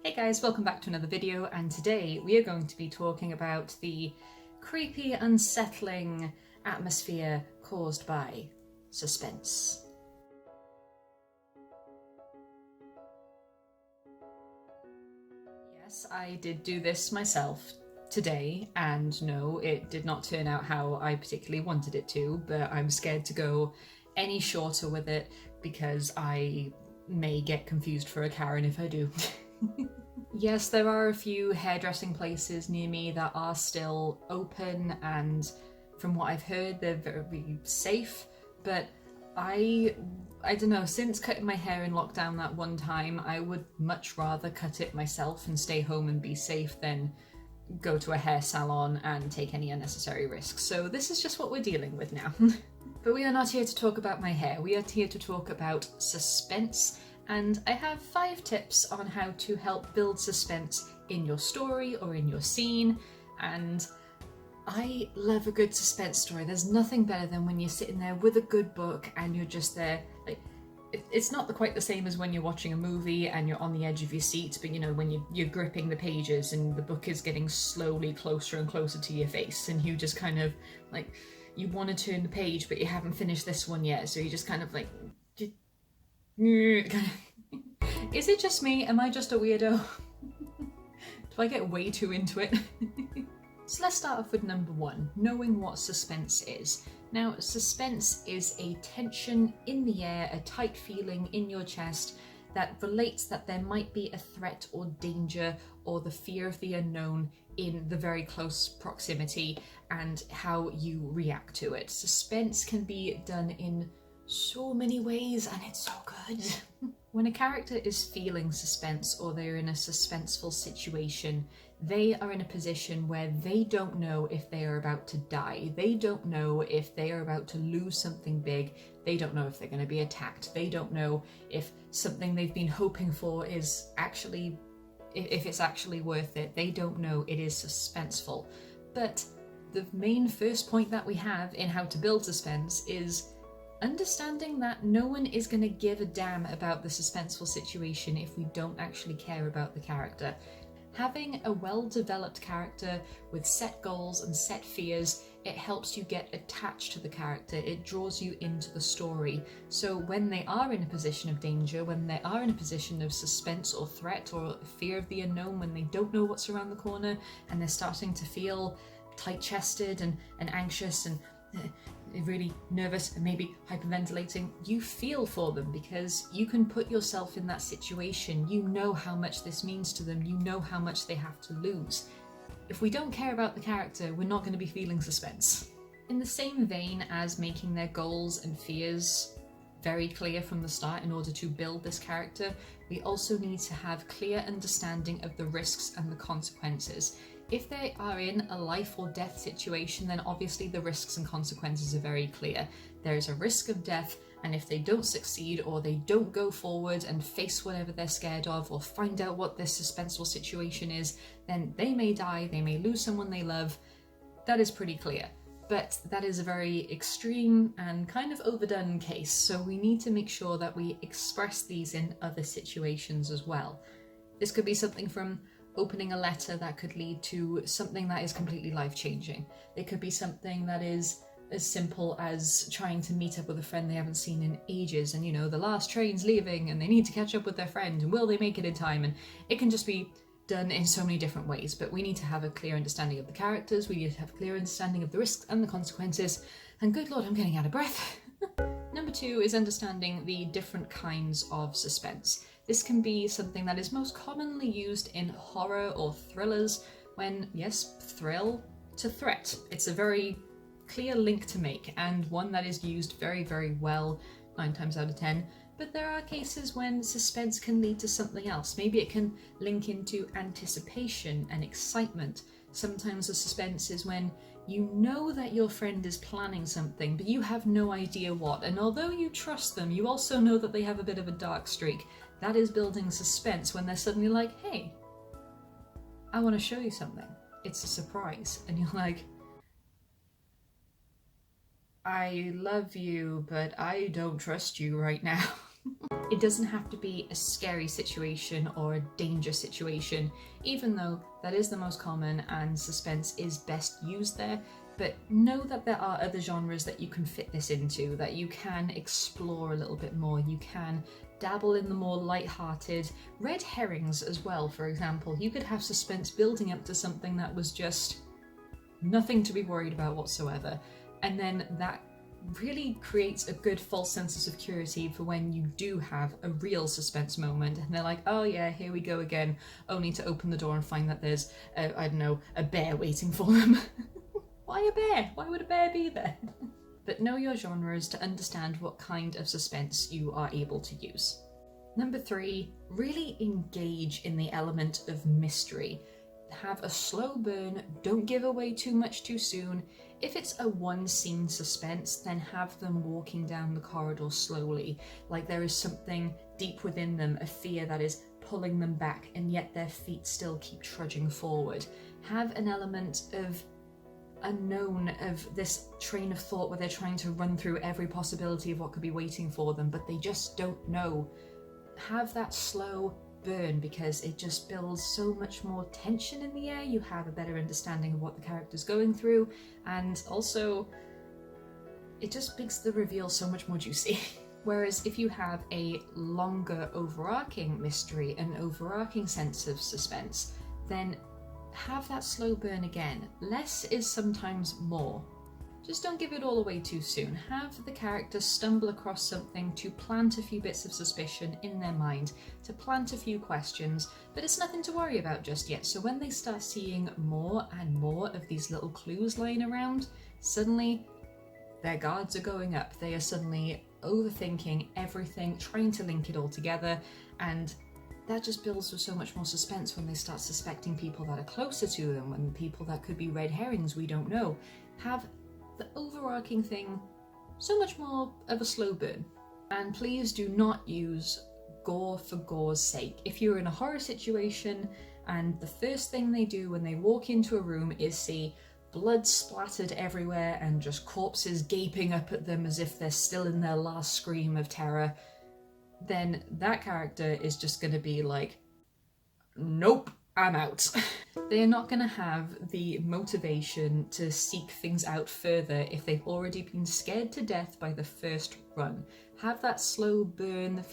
Hey guys, welcome back to another video, and today we are going to be talking about the creepy, unsettling atmosphere caused by suspense. Yes, I did do this myself today, and no, it did not turn out how I particularly wanted it to, but I'm scared to go any shorter with it because I may get confused for a Karen if I do. Yes, there are a few hairdressing places near me that are still open, and from what I've heard, they're very safe, but I don't know, since cutting my hair in lockdown that one time, I would much rather cut it myself and stay home and be safe than go to a hair salon and take any unnecessary risks. So this is just what we're dealing with now. But we are not here to talk about my hair, we are here to talk about suspense, and I have 5 tips on how to help build suspense in your story or in your scene. And I love a good suspense story. There's nothing better than when you're sitting there with a good book and you're just there, like, it's not quite the same as when you're watching a movie and you're on the edge of your seat, but you know, when you're gripping the pages and the book is getting slowly closer and closer to your face, and you just kind of like, you want to turn the page but you haven't finished this one yet, so you just kind of like, is it just me? Am I just a weirdo? Do I get way too into it? So let's start off with number 1, knowing what suspense is. Now, suspense is a tension in the air, a tight feeling in your chest that relates that there might be a threat or danger or the fear of the unknown in the very close proximity, and how you react to it. Suspense can be done in so many ways, and it's so good. When a character is feeling suspense or they're in a suspenseful situation, they are in a position where they don't know if they are about to die. They don't know if they are about to lose something big. They don't know if they're going to be attacked. They don't know if something they've been hoping for is actually, if it's actually worth it. They don't know. It is suspenseful. But the main first point that we have in how to build suspense is understanding that no one is going to give a damn about the suspenseful situation if we don't actually care about the character. Having a well-developed character with set goals and set fears, it helps you get attached to the character, it draws you into the story. So when they are in a position of danger, when they are in a position of suspense or threat or fear of the unknown, when they don't know what's around the corner and they're starting to feel tight-chested and anxious and really nervous and maybe hyperventilating, you feel for them because you can put yourself in that situation. You know how much this means to them. You know how much they have to lose. If we don't care about the character, we're not going to be feeling suspense. In the same vein as making their goals and fears very clear from the start in order to build this character, we also need to have clear understanding of the risks and the consequences. If they are in a life or death situation, then obviously the risks and consequences are very clear. There is a risk of death, and if they don't succeed or they don't go forward and face whatever they're scared of or find out what this suspenseful situation is, then they may die, they may lose someone they love. That is pretty clear. But that is a very extreme and kind of overdone case, so we need to make sure that we express these in other situations as well. This could be something from opening a letter that could lead to something that is completely life-changing. It could be something that is as simple as trying to meet up with a friend they haven't seen in ages, and you know, the last train's leaving and they need to catch up with their friend, and will they make it in time? And it can just be done in so many different ways, but we need to have a clear understanding of the characters, we need to have a clear understanding of the risks and the consequences, and good lord, I'm getting out of breath. Number 2 is understanding the different kinds of suspense. This can be something that is most commonly used in horror or thrillers when, yes, thrill to threat. It's a very clear link to make, and one that is used very, very well 9 times out of 10. But there are cases when suspense can lead to something else. Maybe it can link into anticipation and excitement. Sometimes the suspense is when you know that your friend is planning something, but you have no idea what. And although you trust them, you also know that they have a bit of a dark streak. That is building suspense when they're suddenly like, hey, I want to show you something. It's a surprise. And you're like, I love you, but I don't trust you right now. It doesn't have to be a scary situation or a danger situation, even though that is the most common and suspense is best used there. But know that there are other genres that you can fit this into, that you can explore a little bit more. You can dabble in the more light-hearted red herrings as well, for example. You could have suspense building up to something that was just nothing to be worried about whatsoever. And then that really creates a good false sense of security for when you do have a real suspense moment and they're like, oh yeah, here we go again, only to open the door and find that there's, I don't know, a bear waiting for them. Why a bear? Why would a bear be there? But know your genres to understand what kind of suspense you are able to use. Number 3, really engage in the element of mystery. Have a slow burn, don't give away too much too soon. If it's a one-scene suspense, then have them walking down the corridor slowly, like there is something deep within them, a fear that is pulling them back, and yet their feet still keep trudging forward. Have an element of unknown, of this train of thought where they're trying to run through every possibility of what could be waiting for them, but they just don't know. Have that slow burn because it just builds so much more tension in the air. You have a better understanding of what the character's going through, and also it just makes the reveal so much more juicy. Whereas if you have a longer overarching mystery, an overarching sense of suspense, then have that slow burn again. Less is sometimes more. Just don't give it all away too soon. Have the character stumble across something to plant a few bits of suspicion in their mind, to plant a few questions, but it's nothing to worry about just yet. So when they start seeing more and more of these little clues lying around, suddenly their guards are going up. They are suddenly overthinking everything, trying to link it all together, and that just builds with so much more suspense when they start suspecting people that are closer to them, when people that could be red herrings we don't know. Have the overarching thing so much more of a slow burn. And please do not use gore for gore's sake. If you're in a horror situation and the first thing they do when they walk into a room is see blood splattered everywhere and just corpses gaping up at them as if they're still in their last scream of terror, then that character is just going to be like, nope, I'm out. They are not going to have the motivation to seek things out further if they've already been scared to death by the first run. Have that slow burn,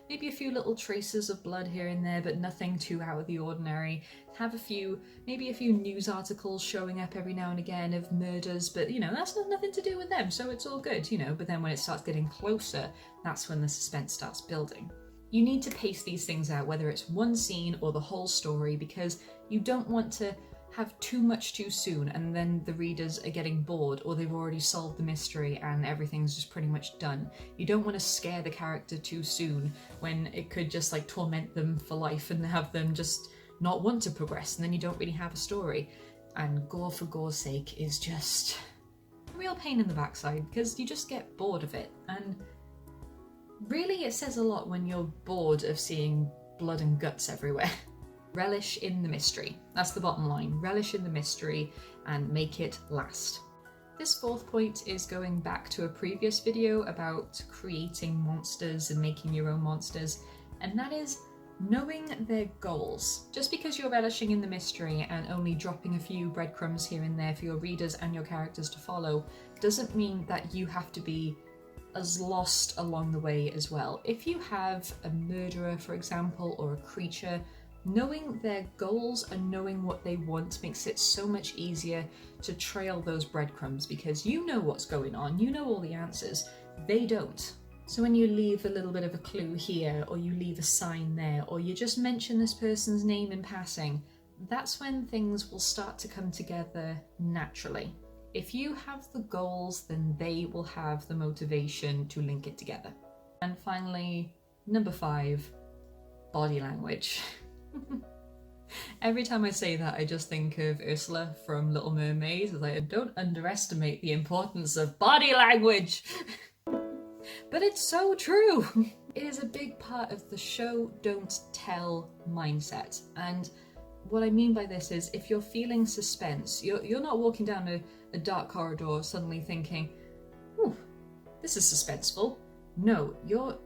maybe a few little traces of blood here and there, but nothing too out of the ordinary. Have maybe a few news articles showing up every now and again of murders, but that's nothing to do with them, so it's all good, But then when it starts getting closer, that's when the suspense starts building. You need to pace these things out, whether it's one scene or the whole story, because you don't want to have too much too soon and then the readers are getting bored or they've already solved the mystery and everything's just pretty much done. You don't want to scare the character too soon when it could just torment them for life and have them just not want to progress, and then you don't really have a story. And gore for gore's sake is just a real pain in the backside because you just get bored of it. And really, it says a lot when you're bored of seeing blood and guts everywhere. Relish in the mystery. That's the bottom line. Relish in the mystery and make it last. This 4th point is going back to a previous video about creating monsters and making your own monsters, and that is knowing their goals. Just because you're relishing in the mystery and only dropping a few breadcrumbs here and there for your readers and your characters to follow doesn't mean that you have to be as lost along the way as well. If you have a murderer, for example, or a creature, knowing their goals and knowing what they want makes it so much easier to trail those breadcrumbs because you know what's going on, you know all the answers, they don't. So when you leave a little bit of a clue here, or you leave a sign there, or you just mention this person's name in passing, that's when things will start to come together naturally. If you have the goals, then they will have the motivation to link it together. And finally, number 5, body language. Every time I say that, I just think of Ursula from Little Mermaid. It's like, don't underestimate the importance of body language. But it's so true. It is a big part of the show don't tell mindset. And what I mean by this is if you're feeling suspense, you're not walking down a dark corridor suddenly thinking, ooh, this is suspenseful. No, you're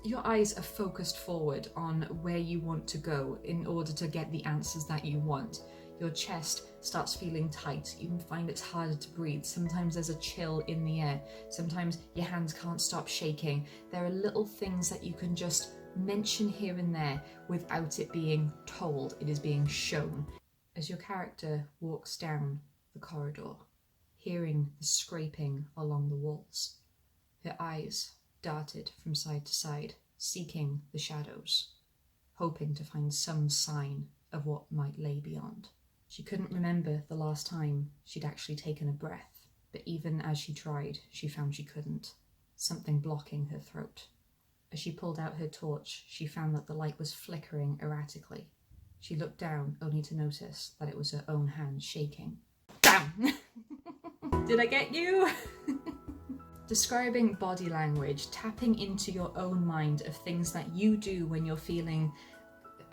your eyes are focused forward on where you want to go in order to get the answers that you want. Your chest starts feeling tight. You can find it's harder to breathe. Sometimes there's a chill in the air. Sometimes your hands can't stop shaking. There are little things that you can just mention here and there without it being told. It is being shown. As your character walks down the corridor, hearing the scraping along the walls, her eyes darted from side to side, seeking the shadows, hoping to find some sign of what might lay beyond. She couldn't remember the last time she'd actually taken a breath, but even as she tried, she found she couldn't, something blocking her throat. As she pulled out her torch, she found that the light was flickering erratically. She looked down, only to notice that it was her own hand shaking. Bam! Did I get you? Describing body language, tapping into your own mind of things that you do when you're feeling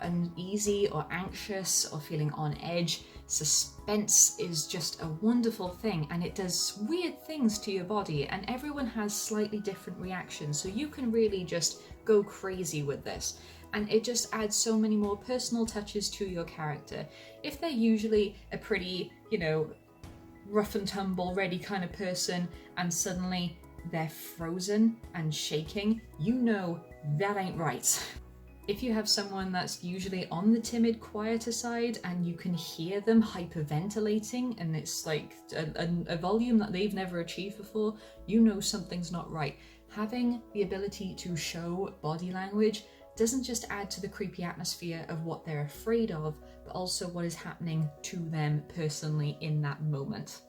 uneasy or anxious or feeling on edge. Suspense is just a wonderful thing, and it does weird things to your body, and everyone has slightly different reactions, so you can really just go crazy with this. And it just adds so many more personal touches to your character. If they're usually a pretty, rough and tumble ready kind of person, and suddenly they're frozen and shaking, you know that ain't right. If you have someone that's usually on the timid, quieter side and you can hear them hyperventilating and it's like a volume that they've never achieved before, you know something's not right. Having the ability to show body language doesn't just add to the creepy atmosphere of what they're afraid of, but also what is happening to them personally in that moment.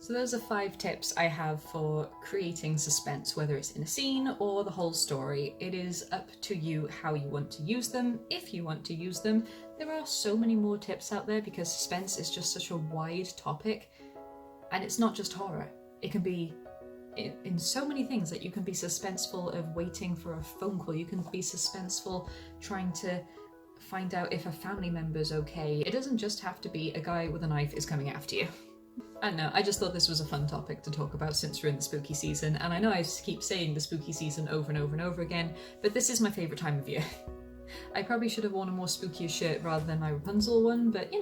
So those are 5 tips I have for creating suspense, whether it's in a scene or the whole story. It is up to you how you want to use them, if you want to use them. There are so many more tips out there because suspense is just such a wide topic, and it's not just horror. It can be in so many things. That you can be suspenseful of waiting for a phone call. You can be suspenseful trying to find out if a family member's okay. It doesn't just have to be a guy with a knife is coming after you. I don't know, I just thought this was a fun topic to talk about since we're in the spooky season, and I know I keep saying the spooky season over and over and over again, but this is my favourite time of year. I probably should have worn a more spookier shirt rather than my Rapunzel one, but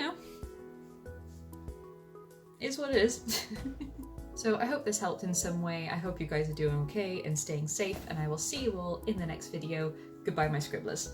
is what it is. So I hope this helped in some way. I hope you guys are doing okay and staying safe, and I will see you all in the next video. Goodbye, my scribblers.